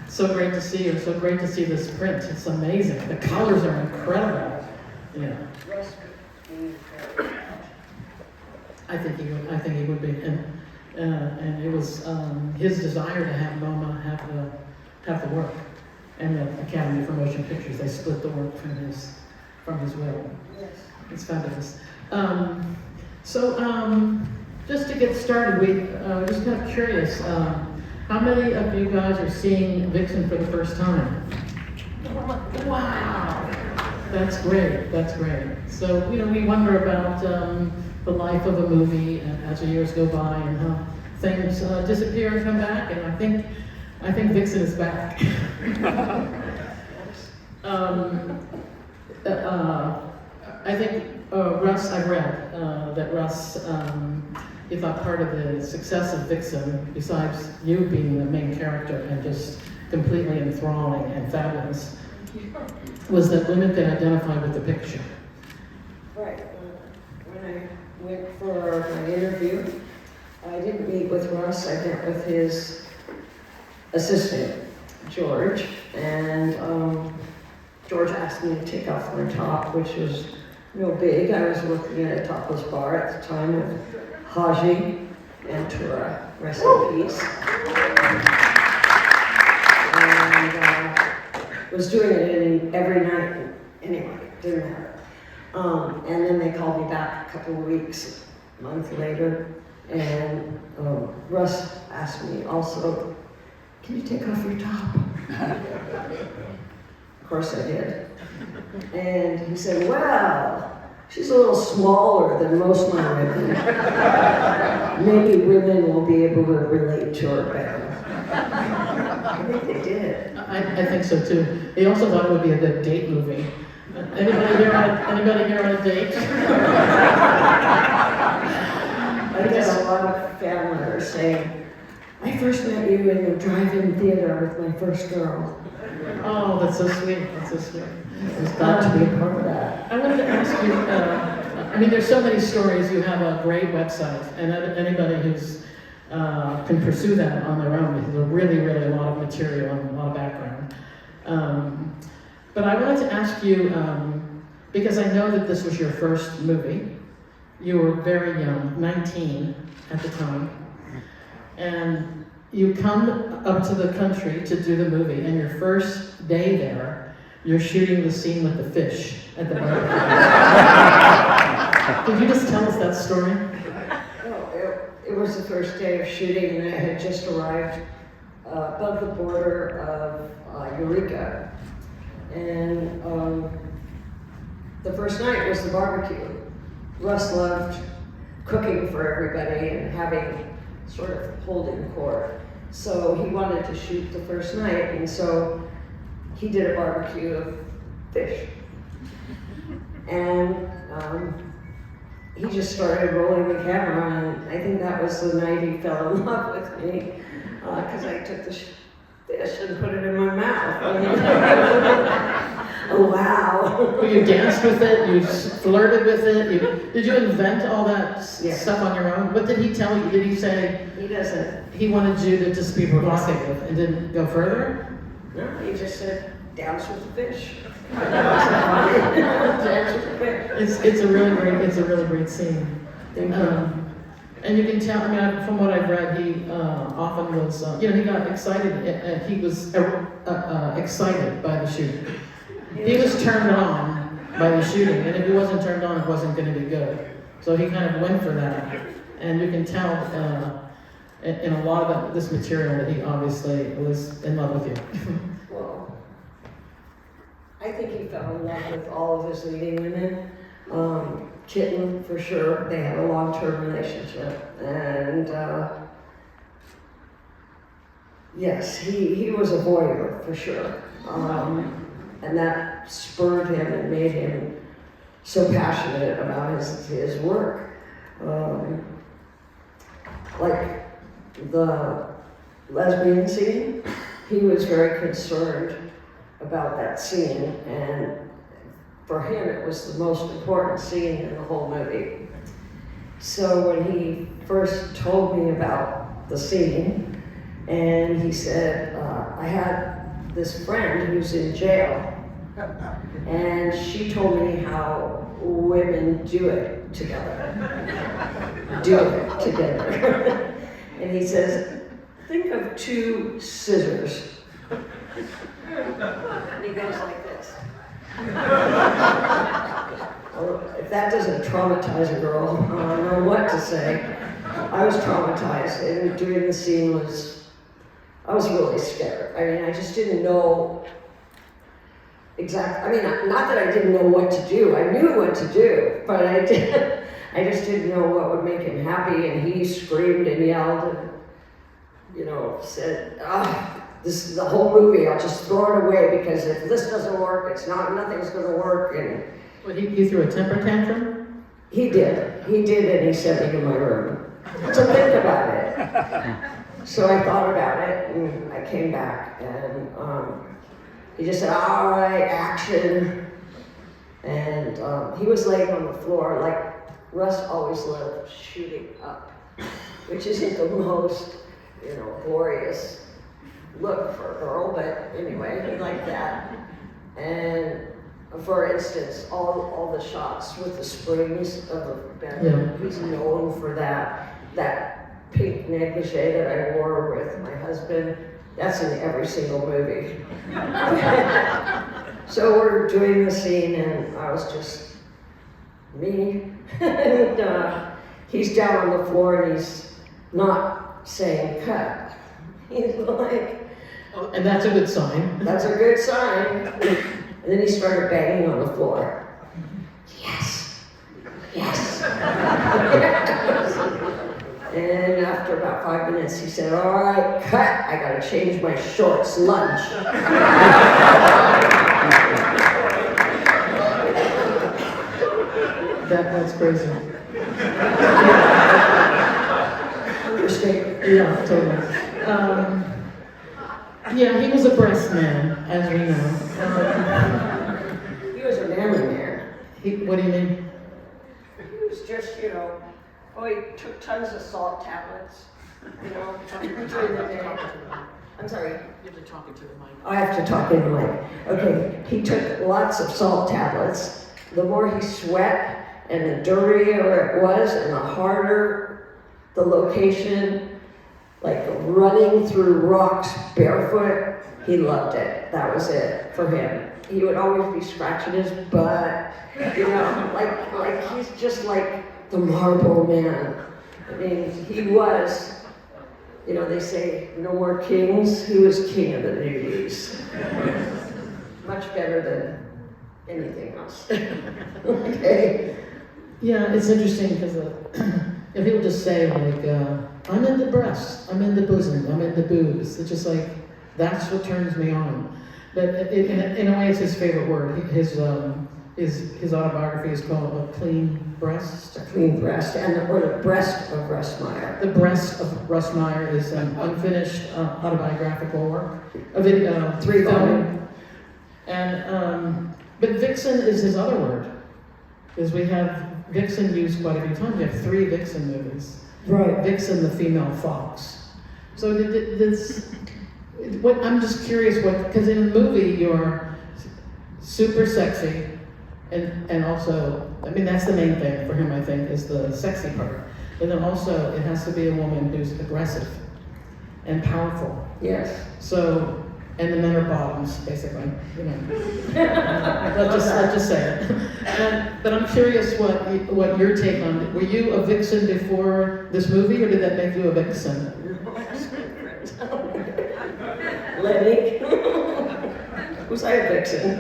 So great to see you. So great to see this print. It's amazing. The colors are incredible. Yeah. I think he would be. And it was his desire to have MoMA have the work, and the Academy for Motion Pictures. They split the work from his will. Yes. It's fabulous. Just to get started, we just kind of curious. How many of you guys are seeing Vixen for the first time? Wow, that's great. That's great. So we wonder about the life of a movie as the years go by and how things disappear and come back. And I think Vixen is back. I think Russ. I read that Russ. He thought part of the success of Vixen, besides you being the main character and just completely enthralling and fabulous, was that women could identify with the picture. Right. When I went for my interview, I didn't meet with Russ. I met with his assistant, George, and George asked me to take off my top, which was big. I was working at a topless bar at the time with Haji and Tura, rest in peace. And was doing it every night anyway, didn't matter. And then they called me back a couple of weeks, a month later, and Russ asked me also, can you take off your top? Of course I did. And he said, well, she's a little smaller than most of my women. Maybe women will be able to relate to her better. I think they did. I think so too. He also thought it would be a good date movie. Anybody here on a date? I get a lot of fan letters saying, I first met you in the drive-in theater with my first girl. Oh, that's so sweet. That's so sweet. It's got to be a part of that. I wanted to ask you, there's so many stories. You have a great website, and anybody who's can pursue that on their own. There's a really a lot of material and a lot of background. But I wanted to ask you, because I know that this was your first movie. You were very young, 19 at the time, and you come up to the country to do the movie, and your first day there, you're shooting the scene with the fish at the barbecue. Could you just tell us that story? It was the first day of shooting, and I had just arrived above the border of Eureka. And the first night was the barbecue. Russ loved cooking for everybody and having sort of holding court. So he wanted to shoot the first night, and so he did a barbecue of fish. And he just started rolling the camera, and I think that was the night he fell in love with me, because I took the fish and put it in my mouth. Oh, wow. Well, you danced with it, you flirted with it, did you invent all that stuff on your own? What did he tell you? Did he say he doesn't? He wanted you to just be provocative and didn't go further? No, he just said, dance with the fish. Dance with the fish. It's a really great scene. And you can tell, from what I've read, he often was, he got excited, and he was excited by the shooting. He was turned on by the shooting, and if he wasn't turned on, it wasn't going to be good. So he kind of went for that. And you can tell in a lot of this material that he obviously was in love with you. Well, I think he fell in love with all of his leading women. Kitten, for sure, they had a long-term relationship. And yes, he was a voyeur, for sure. And that spurred him and made him so passionate about his work. Like the lesbian scene, he was very concerned about that scene, and for him it was the most important scene in the whole movie. So when he first told me about the scene, And he said, I had this friend who's in jail, and she told me how women do it together. And he says, think of two scissors. And he goes like this. Well, if that doesn't traumatize a girl, I don't know what to say. I was traumatized, and doing the scene I was really scared. I mean, I just didn't know exactly, I mean, not that I didn't know what to do. I knew what to do, but I just didn't know what would make him happy, and he screamed and yelled and, said, this is the whole movie, I'll just throw it away because if this doesn't work, nothing's gonna work. And Well, he threw a temper tantrum? He did, and he sent me to my room to think about it. So I thought about it, and I came back, and he just said, all right, action. And he was laying on the floor, like Russ always loved shooting up, which isn't the most, glorious look for a girl, but anyway, he liked that. And for instance, all the shots with the springs of the bed, he's known for that pink negligee that I wore with my husband. That's in every single movie. So we're doing the scene, and I was just me. And he's down on the floor, and he's not saying cut. He's like, Oh, and that's a good sign. that's a good sign. And then he started banging on the floor. Yes. And after about 5 minutes, he said, all right, cut. I gotta change my shorts, lunch. That's crazy. Understatement. Yeah, totally. Yeah, he was a breast man, as we know. He was a manly man. What do you mean? He was just, he took tons of salt tablets, during the day. I'm sorry. You have to talk into the mic. I have to talk in the mic. Okay, he took lots of salt tablets. The more he sweat, and the dirtier it was, and the harder the location, like running through rocks barefoot, he loved it. That was it for him. He would always be scratching his butt, like he's just like the marble man. I mean, he was, they say no more kings. He was king of the nudies. Much better than anything else. Okay. Yeah, it's interesting because people just say like, I'm into breasts, I'm into bosom, I'm into boobs. It's just like, that's what turns me on. But in a way, it's his favorite word. His autobiography is called A Clean Breast. A Clean Breast, and the breast of Russ Meyer. The Breast of Russ Meyer is an unfinished autobiographical work. A 3-volume. And but Vixen is his other word. Is we have Vixen used quite a few times. We have 3 Vixen movies. Right. Vixen, the female fox. So I'm just curious because in a movie you're super sexy, and also, I mean, that's the main thing for him, I think, is the sexy part. But then also, it has to be a woman who's aggressive and powerful. Yes. So, and the men are bottoms, basically. Let's just say it. But I'm curious what your take on it. Were you a vixen before this movie, or did that make you a vixen? Lenny. Was I a vixen?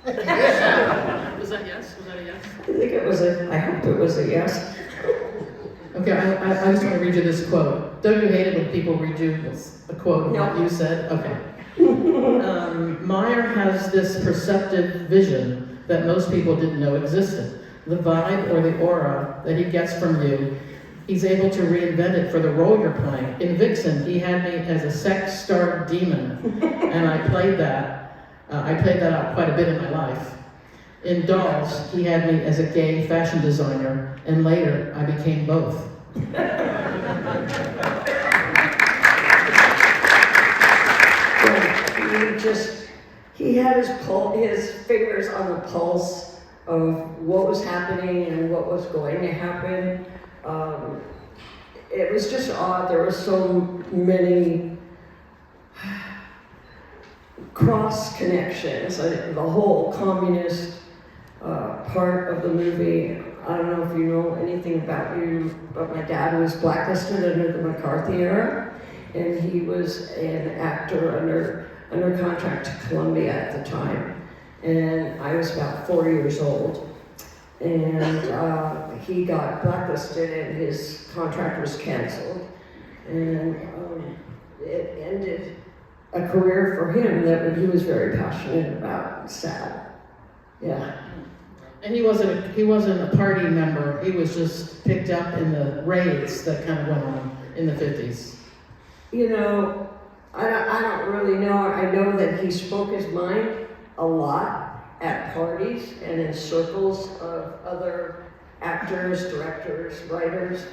Was that yes? Was that a yes? I think it was I hope it was a yes. Okay, I just want to read you this quote. Don't you hate it when people read you a quote of what you said? Okay. Meyer has this perceptive vision that most people didn't know existed. The vibe or the aura that he gets from you, he's able to reinvent it for the role you're playing. In Vixen, he had me as a sex-starved demon, and I played that out quite a bit in my life. In Dolls, he had me as a gay fashion designer, and later I became both. he had his fingers on the pulse of what was happening and what was going to happen. It was just odd. There were so many cross connections. The whole communist part of the movie. I don't know if you know anything about you, but my dad was blacklisted under the McCarthy era, and he was an actor under contract to Columbia at the time. And I was about 4 years old. And he got blacklisted and his contract was canceled. And it ended a career for him that he was very passionate about. Sad. Yeah. And he wasn't a party member. He was just picked up in the raids that kind of went on in the 50s. You know, I don't really know. I know that he spoke his mind a lot at parties and in circles of other actors, directors, writers.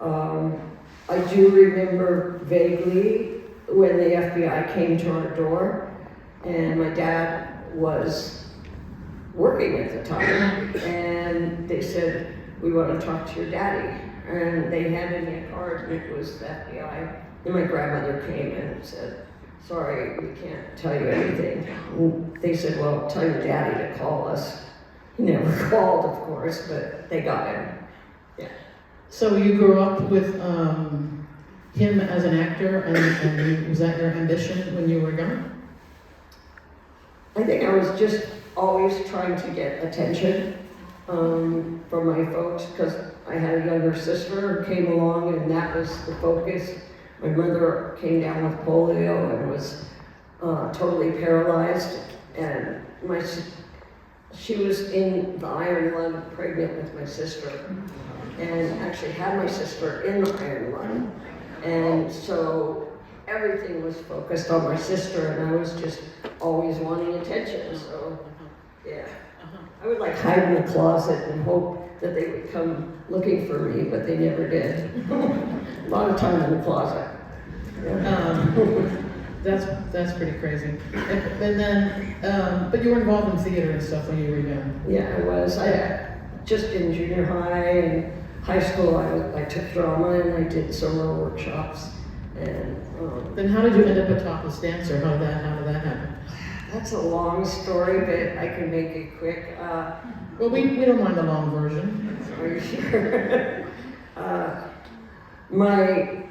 I do remember vaguely when the FBI came to our door, and my dad was working at the time, and they said, "We want to talk to your daddy." And they handed me a card, and it was the FBI. And my grandmother came and said, "Sorry, we can't tell you anything." And they said, "Well, tell your daddy to call us." He never called, of course, but they got him. Yeah. So you grew up with him as an actor, and was that your ambition when you were young? I think I was just always trying to get attention from my folks, because I had a younger sister who came along, and that was the focus. My mother came down with polio and was totally paralyzed, and she was in the iron lung, pregnant with my sister, and actually had my sister in the iron lung. And so everything was focused on my sister, and I was just always wanting attention. So yeah, I would like hide in the closet and hope that they would come looking for me, but they never did. A lot of time in the closet. Yeah. That's pretty crazy. And then, but you were involved in theater and stuff when you were young. Yeah, I was. Just in junior high and high school, I took drama and I did summer workshops. And then how did you end up a topless dancer? How did that happen? That's a long story, but I can make it quick. Well, we don't mind the long version. Are you sure? My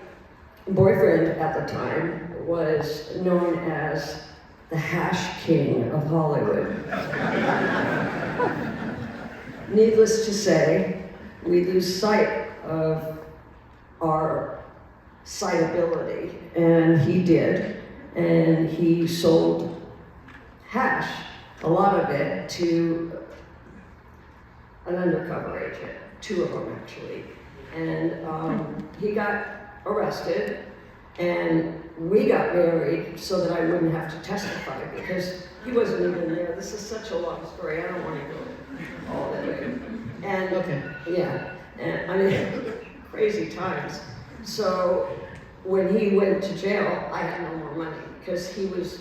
boyfriend at the time was known as the hash king of Hollywood. Needless to say, we lose sight of our sightability, and he did, and he sold hash, a lot of it, to an undercover agent, 2 of them actually, and he got arrested, and we got married so that I wouldn't have to testify, because he wasn't even there. This is such a long story, I don't want to go all the way. And okay. Yeah, and I mean, crazy times. So when he went to jail, I had no more money, because he was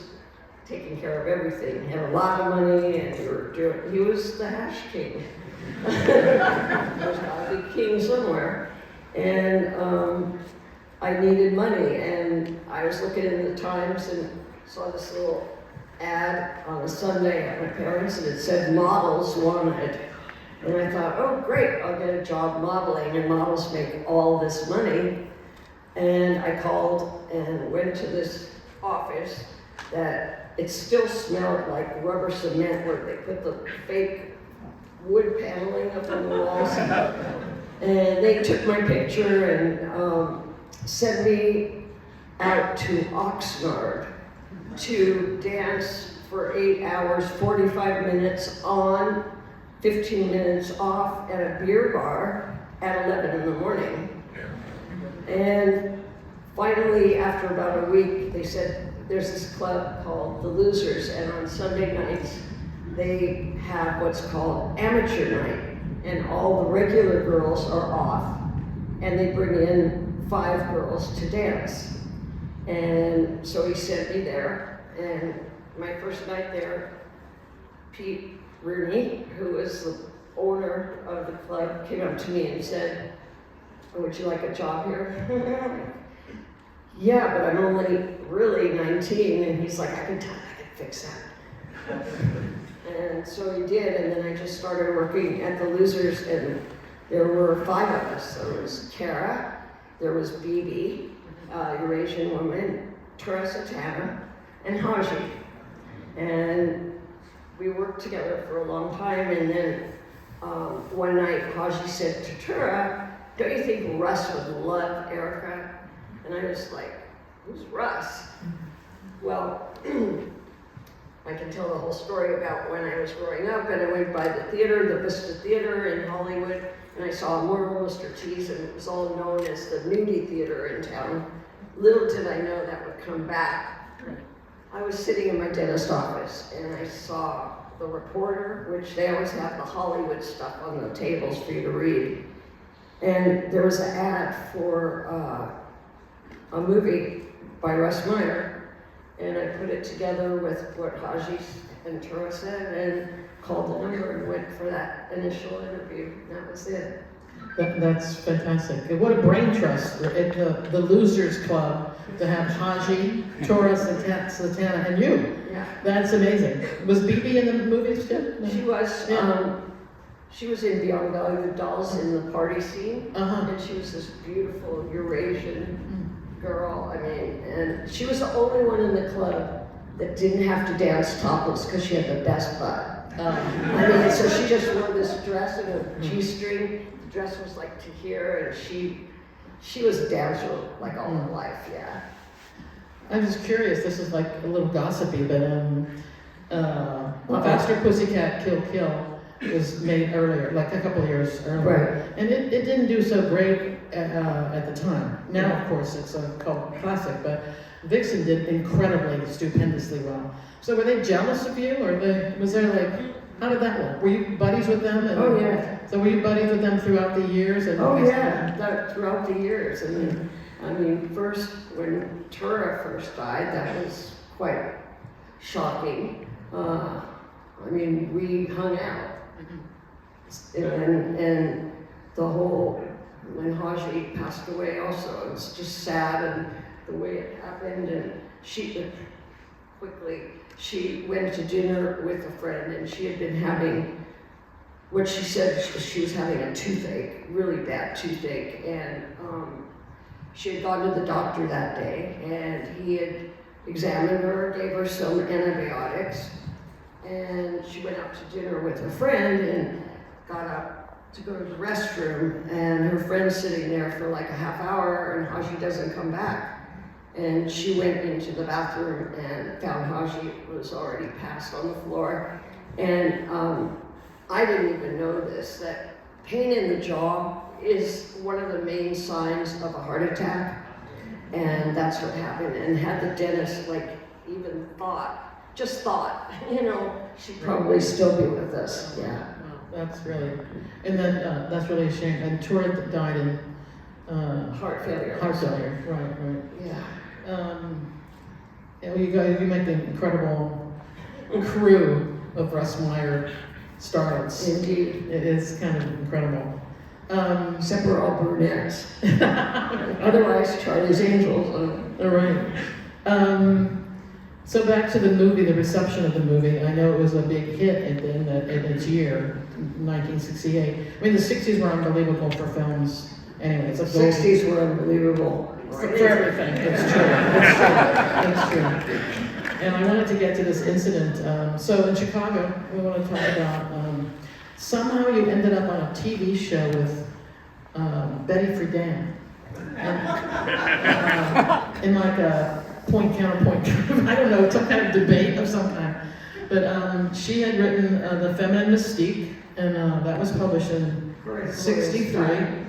taking care of everything. He had a lot of money, and he was the hash king. There's got to be king somewhere. And I needed money, and I was looking in the Times and saw this little ad on a Sunday at my parents', and it said models wanted. And I thought, oh great, I'll get a job modeling, and models make all this money. And I called and went to this office that it still smelled like rubber cement, where they put the fake wood paneling up on the walls. And they took my picture and sent me out to Oxnard to dance for 8 hours, 45 minutes on, 15 minutes off at a beer bar at 11 in the morning. And finally, after about a week, they said, there's this club called The Losers, and on Sunday nights, they have what's called amateur night, and all the regular girls are off, and they bring in 5 girls to dance. And so he sent me there, and my first night there, Pete Rooney, who was the owner of the club, came up to me and said, "Oh, would you like a job here?" Yeah, but I'm only really 19, and he's like, I can fix that. And so he did, and then I just started working at the Losers, and there were 5 of us. There was Kara, there was Bibi, Eurasian woman, Tura, Satana, and Haji. And we worked together for a long time, and then one night Haji said to Tura, "Don't you think Russ would love Erica?" And I was like, "Who's Russ?" Well, I can tell the whole story about when I was growing up, and I went by the theater, the Vista Theater in Hollywood, and I saw a mural, Mr. T's, and it was all known as the nudie theater in town. Little did I know that would come back. I was sitting in my dentist office, and I saw the Reporter, which they always have the Hollywood stuff on the tables for you to read. And there was an ad for a movie by Russ Meyer, and I put it together with what Haji and Tura said and called the number and went for that initial interview. That was it. That's fantastic. What a brain trust at the Losers Club to have Haji, Tura, Satana, and you. Yeah. That's amazing. Was Bibi in the movies too? No. She was. Yeah. She was in Beyond Value Dolls in the party scene, Uh-huh. and she was this beautiful Eurasian girl. I mean, and she was the only one in the club that didn't have to dance topless because she had the best butt. I mean, so she just wore this dress and a G-string. The dress was like to here, and she was a dancer like all her life. Yeah. I'm just curious. This is like a little gossipy, but Faster Pussycat Kill Kill was made earlier, like a couple of years earlier, Right. and it didn't do so great at the time. Now, of course, it's a cult classic, but Vixen did incredibly, stupendously well. So were they jealous of you, or was there like, how did that work? Were you buddies with them? Oh yeah. So were you buddies with them throughout the years? Oh yeah, throughout the years. And I mean, first when Tura first died, that was quite shocking. I mean, we hung out, and the whole when Haji passed away, also it's just sad and the way it happened. And she went to dinner with a friend, and she had been having what she said she was having a toothache, really bad toothache, and she had gone to the doctor that day, and he had examined her, gave her some antibiotics, and she went out to dinner with her friend and got up to go to the restroom, and her friend's sitting there for like a half hour, and Haji doesn't come back. And she went into the bathroom and found Haji was already passed on the floor. And I didn't even know this, that pain in the jaw is one of the main signs of a heart attack. And that's what happened. And had the dentist even just thought, she'd probably still be with us. Yeah. Wow, that's really, and then that's really a shame. And Tura died in heart failure. Heart failure, right. Yeah. You make the incredible crew of Russ Meyer starlets. Indeed. It is kind of incredible. Except we're all brunettes. Otherwise, Charlie's Angels. All right. So back to the movie, the reception of the movie. I know it was a big hit in its year, 1968. I mean, the 60s were unbelievable for films. Anyway, it's a 60s were unbelievable. For everything, it's true. It's true. And I wanted to get to this incident. So in Chicago, we want to talk about somehow you ended up on a TV show with Betty Friedan. In like a point counterpoint, I don't know, some kind of debate of some kind. But she had written The Feminine Mystique, and that was published in '63.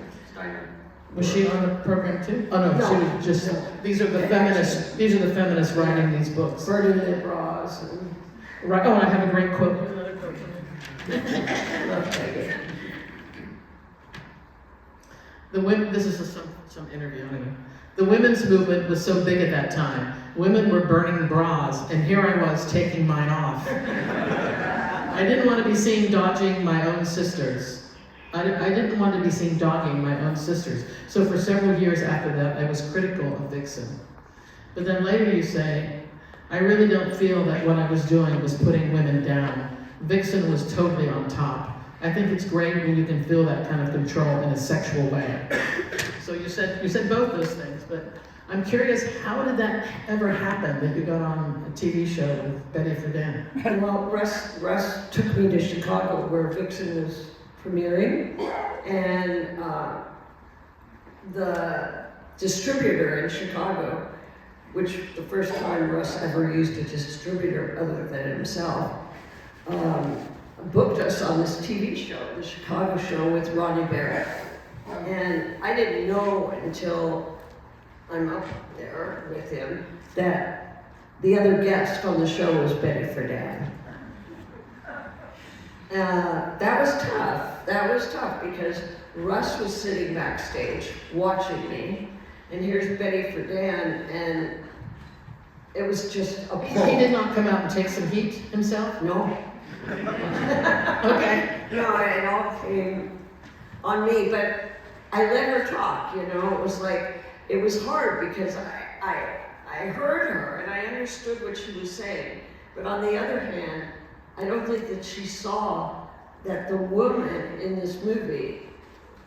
Was she on the program too? Oh no, she was just. These are the feminists writing these books. Burning their bras. And... Right. Oh, I have a great quote. Another quote. The women. This is some interview. Anyway. The women's movement was so big at that time. Women were burning bras, and here I was taking mine off. I didn't want to be seen dodging my own sisters. I didn't want to be seen dogging my own sisters. So for several years after that, I was critical of Vixen. But then later you say, I really don't feel that what I was doing was putting women down. Vixen was totally on top. I think it's great when you can feel that kind of control in a sexual way. So you said both those things, but I'm curious, how did that ever happen that you got on a TV show with Betty Friedan? Well, Russ took me to Chicago where Vixen was premiering, and the distributor in Chicago, which the first time Russ ever used a distributor other than himself, booked us on this TV show, the Chicago show with Ronnie Barrett. And I didn't know until I'm up there with him that the other guest on the show was Betty Friedan. That was tough. That was tough because Russ was sitting backstage watching me, and here's Betty Friedan, and it was just a pull. He did not come out and take some heat himself? No. Okay. No, it all came on me, but I let her talk, you know. It was like, it was hard because I heard her and I understood what she was saying. But on the other hand, I don't think that she saw that the woman in this movie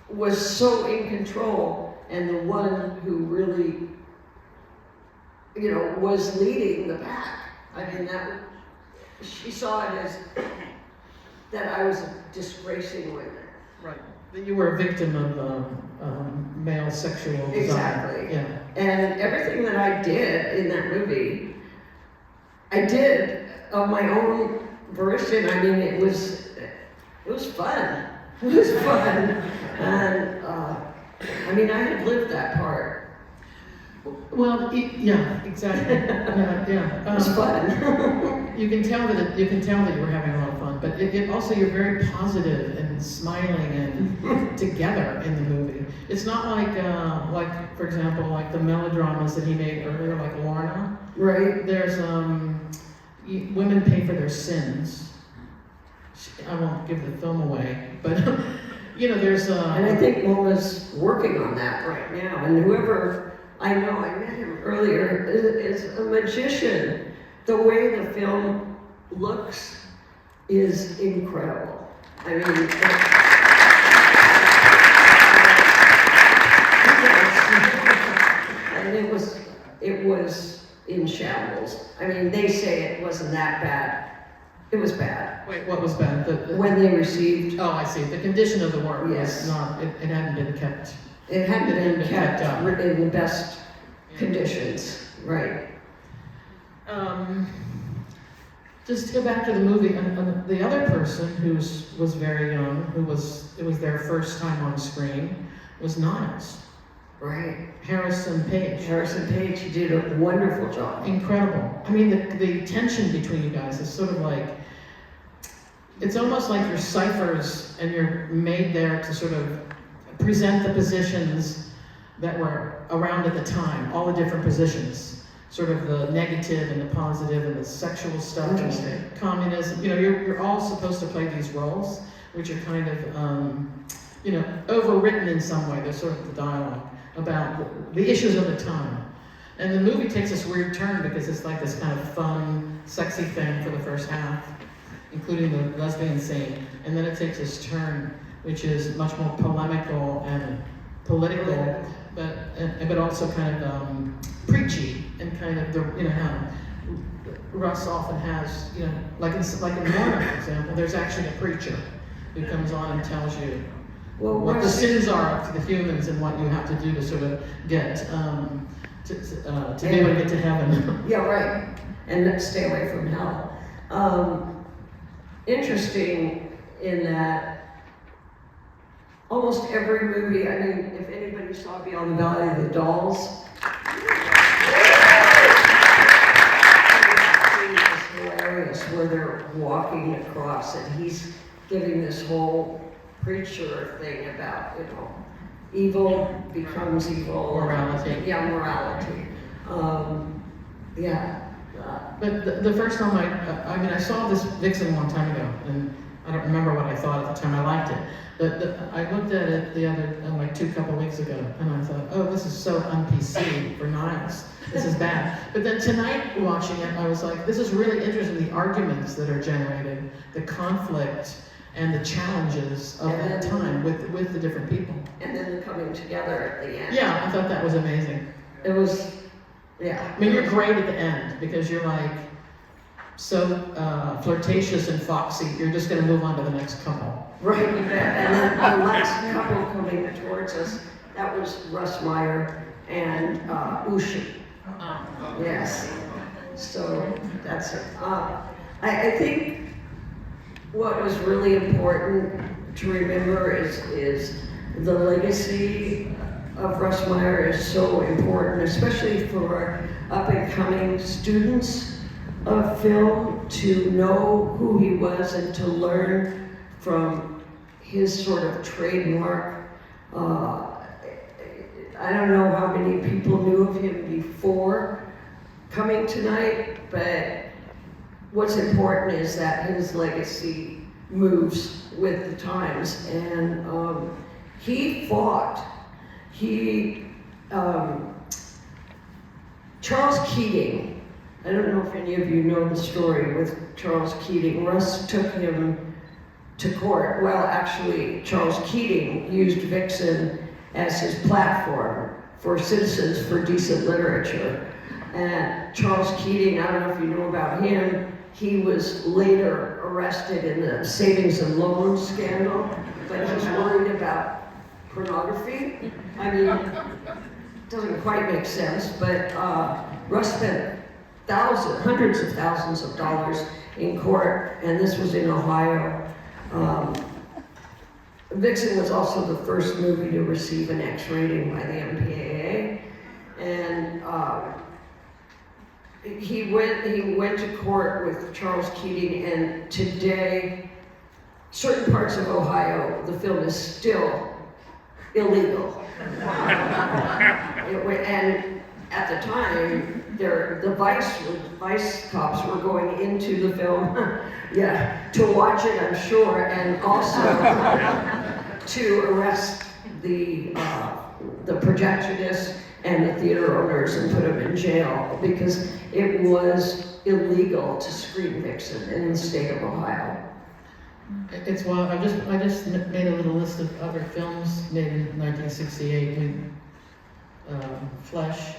was so in control and the one who really, you know, was leading the pack. I mean, she saw it as that I was disgracing women. Right. That you were a victim of male sexual desire. Exactly. Yeah. And everything that I did in that movie, I did of my own volition. I mean, it was fun. It was fun. And I mean, I had lived that part. Well, yeah, exactly. Yeah. It was fun. You can tell that you were having a lot of fun, but it also, you're very positive and smiling and together in the movie. It's not like for example, like the melodramas that he made earlier, like Lorna. Right. There's women pay for their sins. I won't give the film away, but you know, there's and I think MoMA's working on that right now. And whoever I know, I met him earlier, is a magician. The way the film looks is incredible. I mean, and it was in shambles. I mean, they say it wasn't that bad. It was bad. Wait, what was bad? When they received. Oh, I see. The condition of the work Yes. was not. It hadn't been kept. It hadn't been kept up in the best conditions, right? Just to go back to the movie, the other person who was very young, it was their first time on screen, was Niles. Right. Harrison Page. Harrison Page, he did a wonderful job. Incredible. I mean, the tension between you guys is sort of like, it's almost like you're ciphers and you're made there to sort of present the positions that were around at the time, all the different positions, sort of the negative and the positive and the sexual stuff, and communism. You know, you're all supposed to play these roles, which are kind of, you know, overwritten in some way. They're sort of the dialogue about the issues of the time. And the movie takes this weird turn because it's like this kind of fun, sexy thing for the first half, including the lesbian scene. And then it takes this turn, which is much more polemical and political, but also kind of preachy and kind of you know how Russ often has, you know, like in Lorna, for example, there's actually a preacher who comes on and tells you what the sins are to the humans and what you have to do to sort of get to be able to get to heaven. Yeah, right. And stay away from hell. Interesting in that almost every movie, I mean, if anybody saw Beyond the Valley of the Dolls, it's hilarious where they're walking across and he's giving this whole preacher thing about, you know, evil becomes evil. Morality. Yeah, morality. Yeah. But the first time I saw this Vixen a long time ago, and I don't remember what I thought at the time. I liked it. But I looked at it the other, like couple weeks ago, and I thought, oh, this is so un-PC for Niles. This is bad. But then tonight, watching it, I was like, this is really interesting, the arguments that are generated, the conflict, and the challenges of that time with the different people. And then the coming together at the end. Yeah, I thought that was amazing. It was, yeah. I mean, you're great at the end, because you're like, so flirtatious and foxy, you're just going to move on to the next couple. Right, and then the last couple coming towards us, that was Russ Meyer and Ushi. Yes, so that's it. I think what was really important to remember is the legacy of Russ Meyer is so important, especially for up-and-coming students of film, to know who he was and to learn from his sort of trademark. I don't know how many people knew of him before coming tonight, but what's important is that his legacy moves with the times. And he fought. Charles Keating, I don't know if any of you know the story with Charles Keating. Russ took him to court. Well, actually, Charles Keating used Vixen as his platform for Citizens for Decent Literature. And Charles Keating, I don't know if you know about him, he was later arrested in the savings and loans scandal, but he's worried about pornography. I mean, it doesn't quite make sense, but Russ spent hundreds of thousands of dollars in court, and this was in Ohio. Vixen was also the first movie to receive an X rating by the MPAA, and he went to court with Charles Keating, and today, certain parts of Ohio, the film is still illegal. And at the time, the vice cops were going into the film, to watch it, I'm sure, and also to arrest the projectionists and the theater owners and put them in jail, because it was illegal to screen Vixen in the state of Ohio. It's wild. I just made a little list of other films made in 1968. Flesh,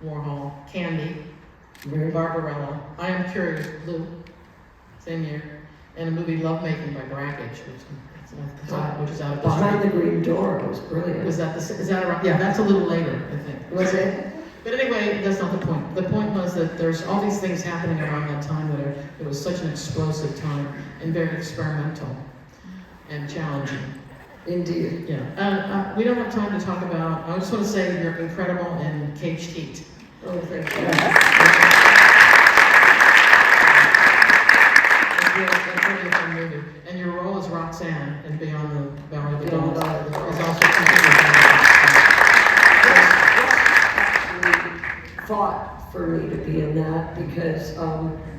Warhol, Candy, Barbarella, I Am Curious, Blue, same year, and a movie Lovemaking by Brackage, which is out of Behind the Green Door was brilliant. is that around? Yeah, that's a little later, I think. Was it? But anyway, that's not the point. The point was that there's all these things happening around that time it was such an explosive time and very experimental and challenging. Indeed. Yeah. We don't have time to talk about, I just want to say you're incredible in Caged Heat. Oh, thank you. It's a really fun movie. And your role as Roxanne in Beyond the Valley of the Beyond Dolls the Valley of the Dolls. is also completely Fought for me to be in that because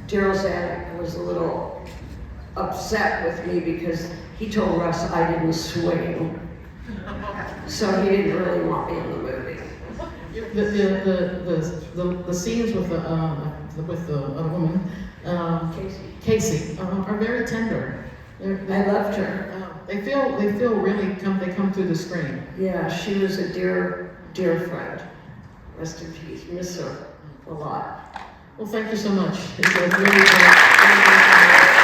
Daryl Zanuck was a little upset with me because he told Russ I didn't swing, so he didn't really want me in the movie. The scenes with the other woman, Casey, are very tender. I loved her. They feel really they come through the screen. Yeah, she was a dear friend. Rest in peace. Miss her a lot. Well, thank you so much. It's a really great.